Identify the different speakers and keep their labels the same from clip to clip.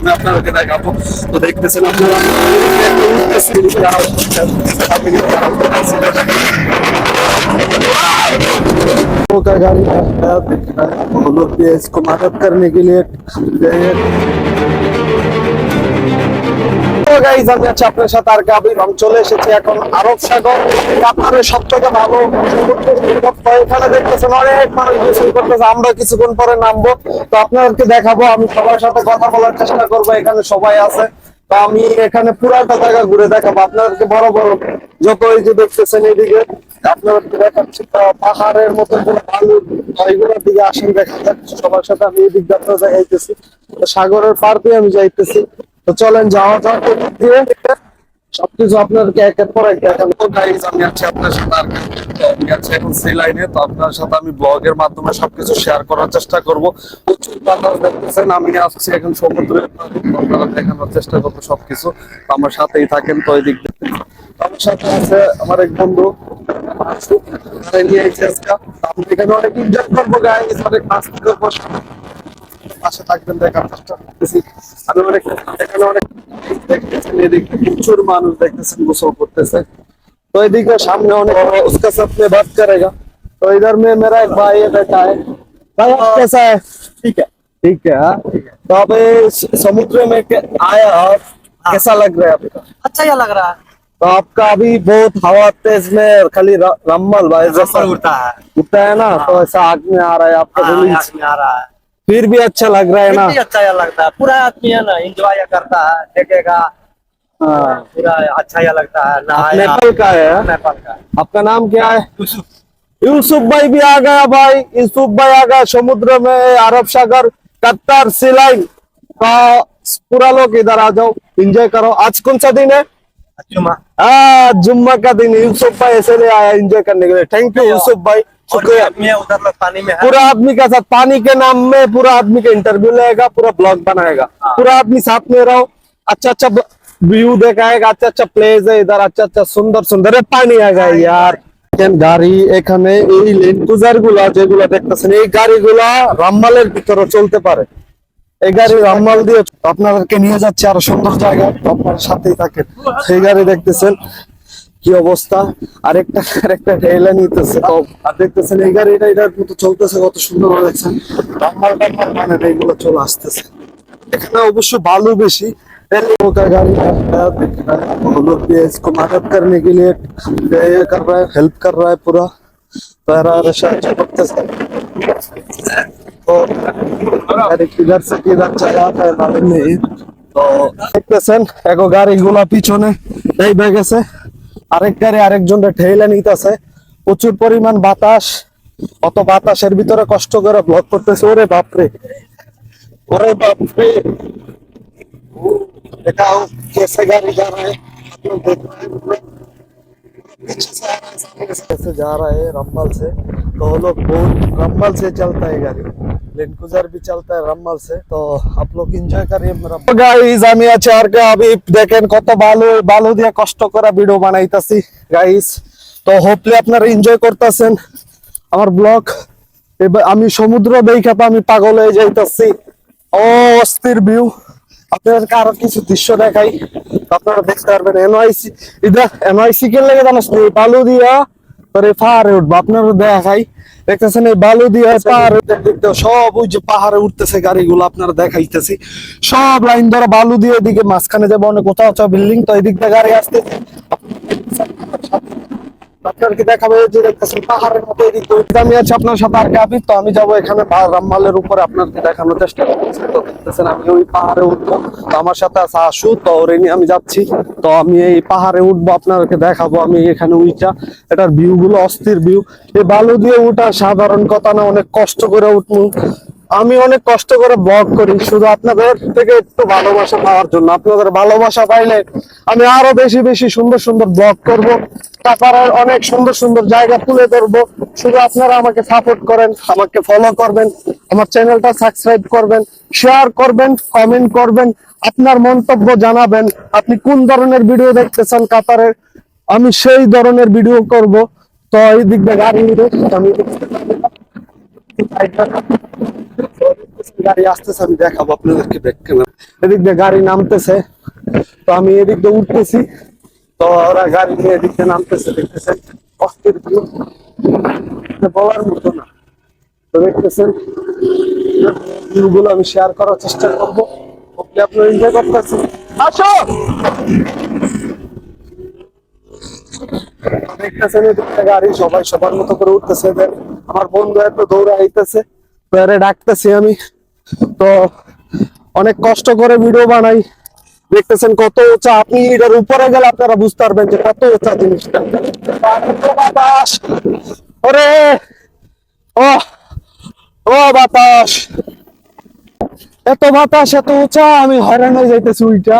Speaker 1: আমি আপনাদেরকে দেখাবো। তো দেখতেছেন का गाड़ी वो लोग भी इसको मदद करने के लिए গাইজ আমি আছি আপনার সাথে আর গাবির আমি চলে এসেছি এখন আরব সাগর। আপনাদের সব থেকে ভালো এখানে দেখতেছেন অনেক মানুষ গোসল করতেছে, আমরা কিছুক্ষণ পরে নামবো। তো আপনাদেরকে দেখাবো, আমি সবার সাথে কথা বলার চেষ্টা করবো, এখানে সবাই আছে। তো আমি এখানে পুরাটা জায়গা ঘুরে দেখাবো আপনাদেরকে, বড় বড় যত এই যে দেখতেছেন এইদিকে আপনাদেরকে দেখাচ্ছি পাহাড়ের মতো বালু, এইগুলোর দিকে আসেন দেখা যাচ্ছে সবার সাথে। আমি এই দিক যাত্রা যাইতেছি, সাগরের পার দিয়ে আমি যাইতেছি। তো চলেন যাওয়া যাক দিয়ে সবকিছু আপনাদেরকে এক এক পর এক দেখাবো। তো গাইজ আমি আছি আপনার সাথে আর আমি আছি এখন সি লাইনে। তো আপনার সাথে আমি ব্লগের মাধ্যমে সবকিছু শেয়ার করার চেষ্টা করবো। প্রচুর বাতাস দেখতেছেন, আমি আসছি এখন সমুদ্রের আপনারা দেখানোর চেষ্টা করবো সবকিছু। আমার সাথেই থাকেন। তো এই দিক আমার সাথে আছে আমার এক বন্ধু নিয়ে আজকে আমি এখানে অনেক এনজয় করবো গাইজ, অনেক মাছ করবো, পাশে থাকবেন দেখার চেষ্টা করতেছি। আমি অনেক এখানে অনেক দেখতেছেন, এদিকে প্রচুর মানুষ দেখতেছেন গোসল করতেছে। तो एदिके सामने होने उसका साथ में बात करेगा। तो इधर में मेरा एक भाई है, बैठा है। भाई आप कैसा है? ठीक है, ठीक है। हाँ, तो आप समुद्र में आया और कैसा लग रहा है आपका?
Speaker 2: अच्छा ही लग रहा है।
Speaker 1: तो आपका अभी बहुत हवा तेज में खाली रम्मल भाई जैसा उठता है ना, तो ऐसा आग में आ रहा है आपका फीलिंग्स,
Speaker 2: आग में आ रहा है।
Speaker 1: फिर भी अच्छा लग रहा है ना?
Speaker 2: अच्छा ही लगता है, पूरा आदमी है ना एंजॉय करता है, देखेगा।
Speaker 1: हाँ,
Speaker 2: पूरा अच्छा ही लगता है।
Speaker 1: आप नेपाल का है?
Speaker 2: नेपाल का।
Speaker 1: आपका नाम क्या है? यूसुफ भाई भी आ गया भाई, यूसुफ भाई आ गया समुद्र में, अरब सागर, कतर, सी लाइन। तो पूरा लोग इधर आ जाओ, एंजॉय करो। आज कौन सा दिन है? जुम्मा का दिन। यूसुफ भाई इसलिए आया एंजॉय करने के लिए। थैंक यू यूसुफ भाई, शुक्रिया।
Speaker 2: उधर लोग पानी में है।
Speaker 1: पूरा आदमी के साथ पानी के नाम में पूरा आदमी का इंटरव्यू लेगा, पूरा ब्लॉग बनाएगा। पूरा आदमी साथ में रहो, अच्छा अच्छा व्यू देखाएगा, अच्छा अच्छा प्लेस है इधर, अच्छा अच्छा सुंदर सुंदर पानी आएगा यार। গাড়ি এখানে এই লেন ক্রুজার গুলা যেগুলা দেখতেছেন, এই গাড়িগুলা রামমালের ভিতরে চলতে পারে। এই গাড়ি রামমাল দিয়ে আপনাদেরকে নিয়ে যাচ্ছে আরো সুন্দর জায়গায়, আপনার সাথেই থাকেন। সেই গাড়ি দেখতেছেন কি অবস্থা, আরেকটা ঠেলা নিতেছে। তো আর দেখতেছেন এই গাড়িটা এটার মতো চলতেছে, কত সুন্দর দেখছেন। রামমাল মানে এইগুলো চলে আসতেছে। এখানে অবশ্য বালু বেশি। का गाड़ी वो लोग भी इसको मदद करने के लिए ये कर रहा है, हेल्प कर रहा है पूरा। तो किधर से किधर चला है मालूम नहीं। তো দেখতেছেন এগো গাড়িগুলা পিছনে এই হয়ে গেছে, আরেক গাড়ি আরেকজনকে ঠেলে নিতেছে। প্রচুর পরিমাণ বাতাস, অত বাতাসের ভিতরে কষ্ট করে ব্লক করতেছে। ওরে বাপরে, ওরে বাপরে, देखाओ कैसे गाड़ी जा रहा है, कैसे जा रहा है रम्मल से। तो लोग बहुत रम्मल से चलता है गाड़ी, लैंड क्रूजर भी चलता है रम्मल से। तो आप लोग एंजॉय करिए मेरा गाइस। আমি আছি আর আমি দেখেন কত বালু দিয়ে কষ্ট করে ভিডিও বানাইতাছি গাইস। তো হোপলি আপনারা এনজয় করতেছেন আমার ব্লগ। আমি সমুদ্র দেখা তো আমি পাগল হয়ে যাইতাছি, ও অস্থির ভিউ। আপনাদেরকে আরো কিছু দৃশ্য দেখাই, আপনারা দেখতে পারবেন। এনওয়াইসি ইধর এনওয়াইসি কে লেগে জানাস বালু দিয়া তোর পাহাড়ে উঠবো, আপনারা দেখাই। দেখতেছেন এই বালু দিয়া পাহাড়ে দেখতে সব ওই যে পাহাড়ে উঠতেছে গাড়িগুলো, আপনারা দেখাইতেছি। সব লাইন ধরে বালু দিয়ে এদিকে মাঝখানে যাবো অনেক কোথাও বিল্ডিং। তো এদিক দিয়ে গাড়ি আসতেছে, আপনাদেরকে দেখাবো যে দেখতেছেন পাহাড়ের মতো এদিক। আমি আছি আপনার সাথে আর গাবি। তো আমি যাবো এখানে রামমালের উপরে, আপনাদেরকে দেখানোর চেষ্টা করছি। তো দেখতেছেন আমি ওই পাহাড়ে উঠবো, তো আমার সাথে আছে আশু, তো ওরে নিয়ে আমি যাচ্ছি। তো আমি এই পাহাড়ে উঠবো, আপনাদেরকে দেখাবো আমি এখানে উইটা। এটার ভিউ গুলো অস্থির ভিউ। এই বালু দিয়ে উঠা সাধারণ কথা না, অনেক কষ্ট করে উঠবো। আমি অনেক কষ্ট করে ব্লগ করি শুধু আপনাদের থেকে একটু ভালোবাসা পাওয়ার জন্য। আপনাদের ভালোবাসা পাইলে আমি আরো বেশি বেশি সুন্দর সুন্দর ব্লগ করব, তারপরে অনেক সুন্দর সুন্দর জায়গা তুলে ধরবো। শুধু আপনারা আমাকে সাপোর্ট করেন, আমাকে ফলো করবেন, আমার চ্যানেলটা সাবস্ক্রাইব করবেন, শেয়ার করবেন, কমেন্ট করবেন, আপনার মন্তব্য জানাবেন। আপনি কোন ধরনের ভিডিও দেখতেছেন কাতারের, আমি সেই ধরনের ভিডিও করব। তো এই দিক দিয়ে গাড়ি আমি গাড়ি আসতেছে, আমি দেখাবো আপনাদেরকে ব্যাক ক্যামেরা। এদিক দিয়ে গাড়ি নামতেছে, তো আমি এদিক দিয়ে উঠতেছি, তো ওরা গাড়ি নিয়ে এদিক দিয়ে নামতেছে, দেখতেছেন অস্থির ভিউ, বলার মতো না। তো দেখতেছেন ভিউ গুলো আমি শেয়ার করার চেষ্টা করবো, আপনারা এনজয় করতেছেন। আসো, দেখতেছেন এদিকটা গাড়ি সবাই সবার মতো করে উঠতেছে। আমার বন্ধু এত দৌড়ে আইতেছে, তো এরে ডাকতেছি আমি, তো অনেক কষ্ট করে ভিডিও বানাই। দেখতেছেন কত উঁচা, আপনি এটার উপরে গেলে আপনারা বুঝতে পারবেন যে কত উঁচা জিনিসটা। বাতাস, ওরে ও ও বাতাস, এত বাতাস এত উঁচা, আমি হয়রান হয়ে যাইতেছি উইটা,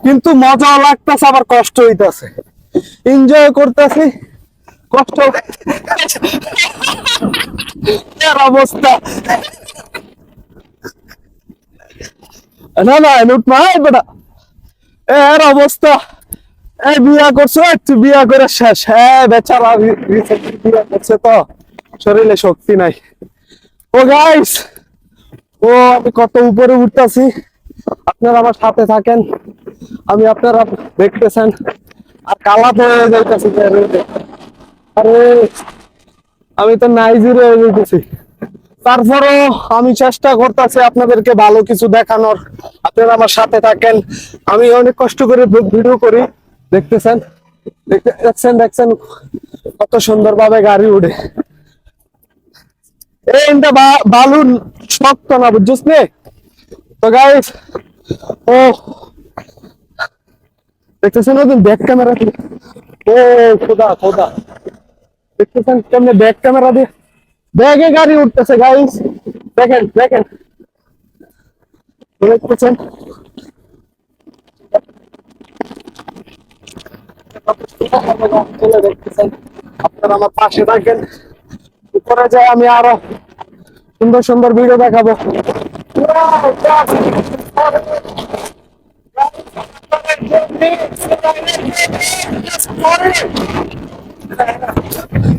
Speaker 1: কিন্তু মজা লাগতেছে আবার কষ্ট হইতেছে, এনজয় করতেছি, কষ্ট এর অবস্থা। না না লুট মাই বেটা, এর অবস্থা। এই বিয়া করছো, একটু বিয়া করে শেষ। হ্যাঁ বেচারা রিসেন্টলি বিয়া করছে, তো শরীরে শক্তি নাই। ও গাইস, ও আমি কত উপরে উঠতেছি, আপনারা আমার সাথে থাকেন, আমি আপনারা দেখতেছেন, আর কালাতে হয়ে যাইতেছি। আরে আমি তো নাইজেরি হয়ে যাইতেছি, তারপরেও আমি চেষ্টা করতেছি আপনাদেরকে ভালো কিছু দেখানোর, আপনারা আমার সাথে থাকেন। আমি অনেক কষ্ট করে ভিডিও করি, দেখতেছেন দেখছেন দেখছেন কত সুন্দর ভাবে গাড়ি উঠে। এইটা বালু শক্ত না, বুঝছিস নে? তো গাইস, ও দেখতেছেন ওদের ব্যাক ক্যামেরা, ও খোদা খোদা, দেখতেছেন কেমনে ব্যাক ক্যামেরা দিয়ে ব্যাগে গাড়ি উঠতেছে গাইস, দেখেন দেখেন, দেখতেছেন দেখতেছেন। আপনারা আমার পাশে থাকেন, উপরে যাই আমি আরো সুন্দর সুন্দর ভিডিও দেখাবো।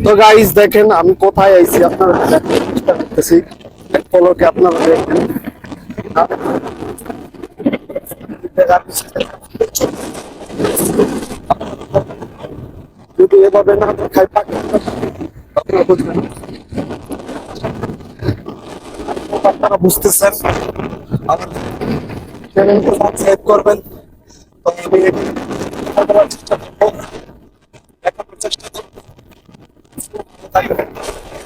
Speaker 1: তো গাইস দেখেন আমি কোথায় আইছি, আপনারা দেখার চেষ্টা করতেছি, এক পলকে আপনারা দেখেন। যদি এভাবে না দেখাই আপনারা বুঝবেন, আপনারা বুঝতেছেন, আমার চ্যানেলকে সাবস্ক্রাইব করবেন। তো আমি দেখানোর চেষ্টা করবো, দেখানোর চেষ্টা করবো।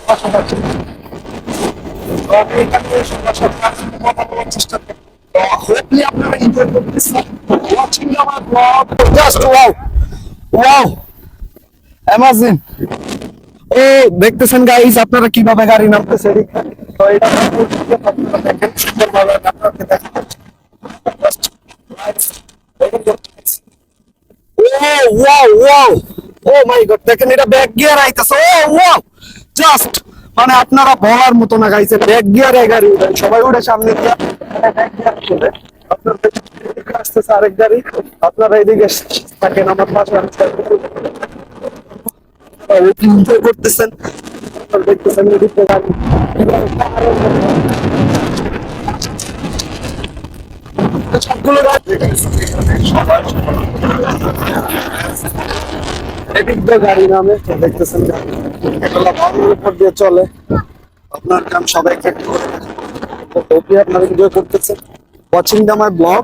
Speaker 1: পাশাপাশি তো আমি এখানে সবার সাথে কথা বলার চেষ্টা করবো। তো hopefully আপনারা enjoy করতেছেন watching our vlog. Just wow, wow, amazing. ও দেখতেছেন গাইস আপনারা কিভাবে গাড়ি নামতেছে, তো এটা আপনারা দেখেন সুন্দরভাবে আপনাদেরকে দেখাচ্ছি। ওয়াও ওয়াও, ও মাই গড, দেখেন এটা ব্যাক গিয়ার আইতাছে। ও ওয়াও, জাস্ট মানে আপনারা বলার মতো না গাইছে, ব্যাক গিয়ারে গাড়ি উঠে, সবাই উঠে সামনে দিয়ে ব্যাক গিয়ার চলে। আপনার এদিকে আসতেছে আরেক গাড়ি, আপনারা এদিকে থাকেন আমার পাশে, এনজয় করতেছেন, দেখতেছেন এদিকে গাড়ি সবগুলো এদিক দিয়ে গাড়ি নামে, দেখতেছেন এগুলো বালুর উপর দিয়ে চলে। আপনার কাম সবাইকে আপনারা এনজয় করতেছেন ওয়াচিং দা মাই ব্লগ।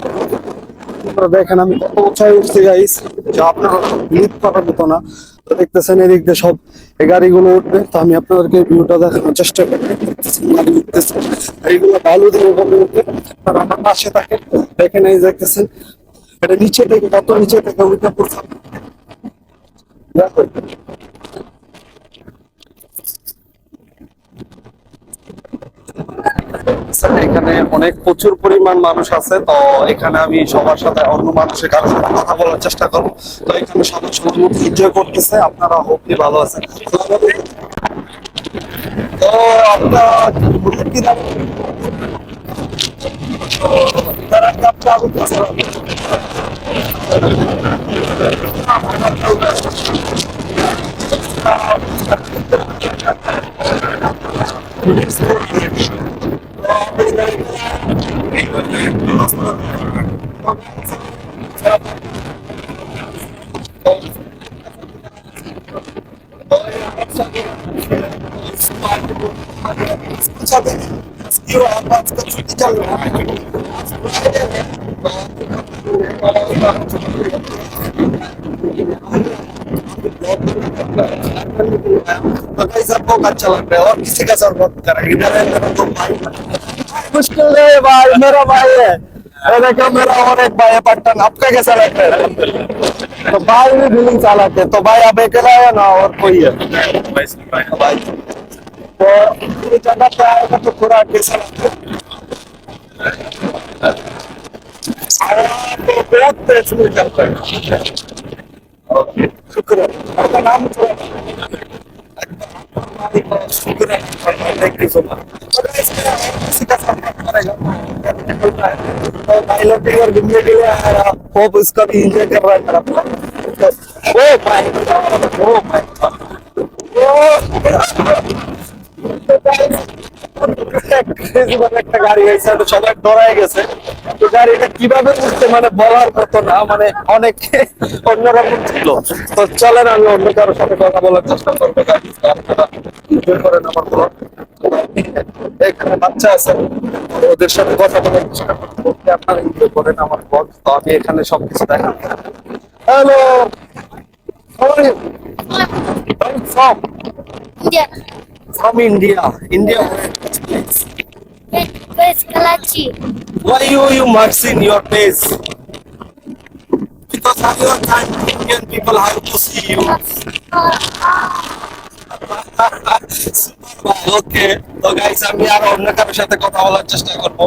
Speaker 1: আপনারা দেখেন আমি কত উঁচাই উঠছি গাইস, যা আপনারা বিলিভ করার মতো না। তো দেখতেছেন এদিক দিয়ে সব এই গাড়িগুলো উঠবে, তো আমি আপনাদেরকে ভিউটা দেখানোর চেষ্টা করি। গাড়ি উঠতেছে, এইগুলো বালু দিয়ে উঠবে, আপনারা আমার পাশে থাকেন, দেখেন এই দেখতেছেন এটা নিচে থেকে কত নিচে থেকে উঠে পড়ছে। এখানে অনেক প্রচুর পরিমাণ মানুষ আছে, তো এখানে আমি সবার সাথে অন্য মানুষের কারোর সাথে কথা বলার চেষ্টা করবো। তো এখানে সবাই সবার মতো এনজয় করতেছে, আপনারা হোপলি ভালো আছেন। তো আপনার কি छुट्टी चल रहा है। तो भाई सबको अच्छा लग रहा है और किसी का सपोर्ट करें इधर है मेरा तो भाई मुश्किल है भाई मेरा भाई है ये देखो मेरा और एक भाई है पट्टन आपका कैसा लगता है तो भाई भी फीलिंग चालाते तो भाई आप अकेला है ना और कोई है भाई तो ये जगह पे आएगा तो पूरा कैसा लगता है तो बहुत तेज में चलता है ओके शुक्रिया आपका नाम शुक्र है थैंक यू सो मच किसी का सपोर्ट करेगा तो भाई लोग के लिए घूमने के लिए आया होप इसका भी एंजॉय कर रहा है मेरा ओ भाई ओ একটা গাড়ি হয়েছে তো সবাই ডরাই গেছে তো গাড়িটা কিভাবে উঠতে মানে বলার মতো না মানে অনেক অন্যরকম ছিল তো চলেন আমি অন্য কারোর সাথে কথা বলার চেষ্টা করবো এনজয় করেন আমার ব্লগ এখানে বাচ্চা আছে ওদের সাথে কথা বলার চেষ্টা করবো আপনারা এনজয় করেন আমার ব্লগ তো আমি এখানে সবকিছু দেখান hello from
Speaker 3: India.
Speaker 1: from India
Speaker 3: Where's Karachi?
Speaker 1: why you must in your face because of your time Indian people have to see you ওকে তো গাইস আমি আর অন্য কারোর সাথে কথা বলার চেষ্টা করব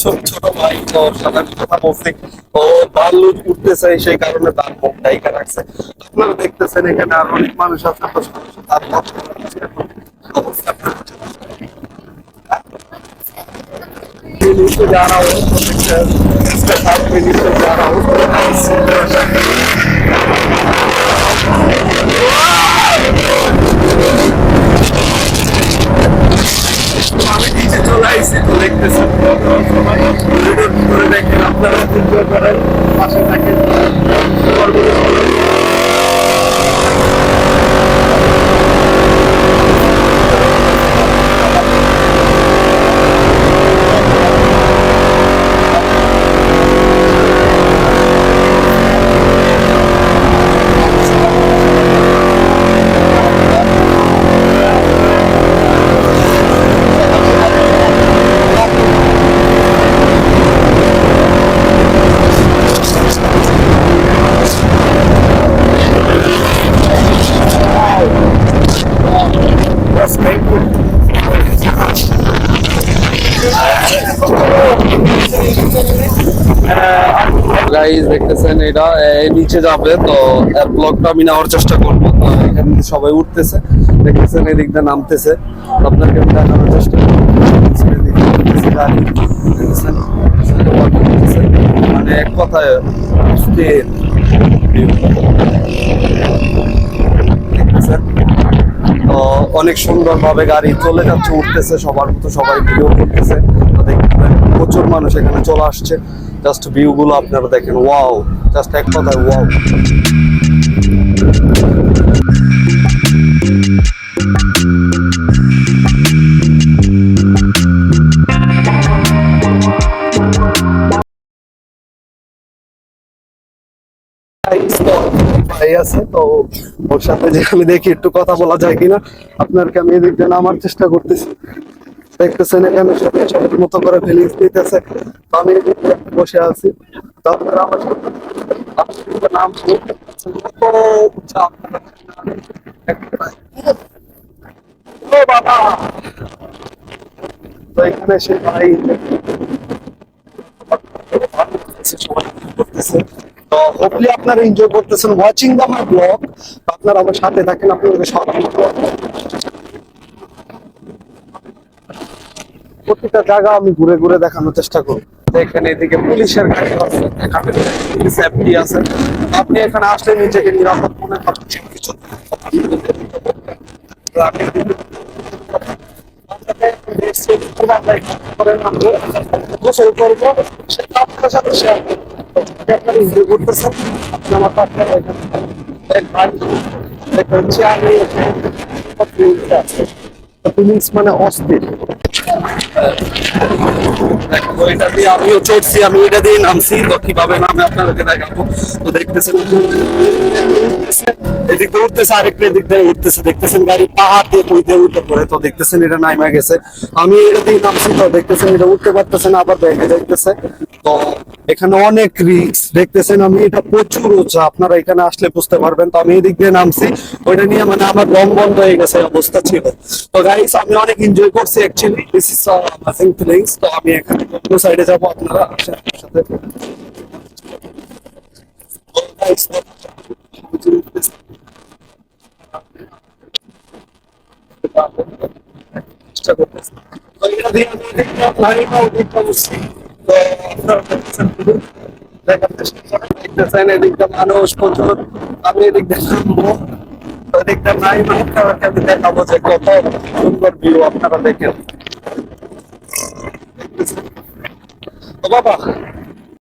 Speaker 1: তো ছোট ভাই তো ওর সাথে আমি কথা বলছি ও বালু উঠতেছে সেই কারণে তার মুখ ঢাইকা রাখছে আপনারা দেখতেছেন এখানে আর অনেক মানুষ আছে তো তার অবস্থা नीचे जा रहा हूँ इसके साथ में नीचे जा रहा हूँ আমি নিচে চলে আসছি তো দেখতেছি ভিডিওর ভিতরে দেখেন আপনারা এনজয় করেন পাশে থাকেন গাইস দেখতেছেন এটা নিচে যাবে তো এর ব্লগটা আমি নেওয়ার চেষ্টা করব তো এখানে সবাই উঠতেছে দেখতেছেন এদিক দিয়ে নামতেছে আপনাকে আমি দেখানোর চেষ্টা করব গাড়ি দেখতেছেন মানে এক কথায় দেখতেছেন তো অনেক সুন্দর ভাবে গাড়ি চলে যাচ্ছে উঠতেছে সবার মতো সবাই ভিডিও করতেছে তো দেখবেন প্রচুর মানুষ এখানে চলে আসছে জাস্ট ভিউ গুলো আপনারা দেখেন ওয়াও জাস্ট এক কথায় ওয়াও ভাই আছে তো ওর সাথে যে আমি দেখি একটু কথা বলা যায় কিনা আপনারকে আমি এদিক দিয়ে নামার চেষ্টা করতেছি দেখতেছেন এখানে সবাই সবার মতো করে ফিলিংস দিতেছে তো আমি বসে আছি তো আপনারা আমার নাম বাবা তো এখানে সে ভাই করতেছে তো হোপলি আপনারা এনজয় করতেছেন ওয়াচিং দা মাই ব্লগ আপনারা আমার সাথে থাকেন আপনাদের সব প্রত্যেকটা জায়গা আমি ঘুরে ঘুরে দেখানোর চেষ্টা করব এখানে এদিকে পুলিশের গাড়ি আছে এখানে সেফটি আছে আপনি এখানে আসলে নিজেকে নিরাপদ মনে করছেন কিছু এসছি আমরা এখানে করে নামবো গোসল করবো সেটা আপনার সাথে শেয়ার করবো আপনার এনজয় করতেছেন আপনি আমার পার্টনার হচ্ছে আমি ফিলিংস মানে অস্থির দেখো এটা দিয়ে আমিও চড়ছি আমি এটা দিয়ে নামছি তো কিভাবে নামে আপনাদেরকে দেখাবো তো দেখতেছেন এদিক দিয়ে উঠতেছে আরেকটা এদিক দিয়ে উঠতেছে দেখতেছেন গাড়ি পাহাড় দিয়ে কই দিয়ে উঠে পড়ে তো দেখতেছেন এটা নাইমা গেছে আমি এটা দিয়ে নামছি তো দেখতেছেন এটা উঠতে পারতেছে না আবার ব্যাগে যাইতেছে তো এখানে অনেক রিস্ক দেখতেছেন আমি এটা প্রচুর উঁচা আপনারা এখানে আসলে বুঝতে পারবেন তো আমি এদিক দিয়ে নামছি ওইটা নিয়ে মানে আমার দম বন্ধ হয়ে গেছে অবস্থা ছিল তো গাইস আমি অনেক এনজয় করছি actually this is amazing feelings তো আমি এখানে অন্য সাইডে যাব আপনারা আসেন আমার সাথে Guys, চেষ্টা করতেছি তো এটা দিয়ে আমি দেখলাম লাইনও দেখতে বসছি তো আপনারা দেখার চেষ্টা করেন দেখতেছেন এদিকটা মানুষ প্রচুর আমি এদিক দেখাবো তো এদিকটা নাই মানে আপনাকে আমি দেখাবো যে কত সুন্দর ভিউ আপনারা দেখেন দেখতেছেন তো বাবা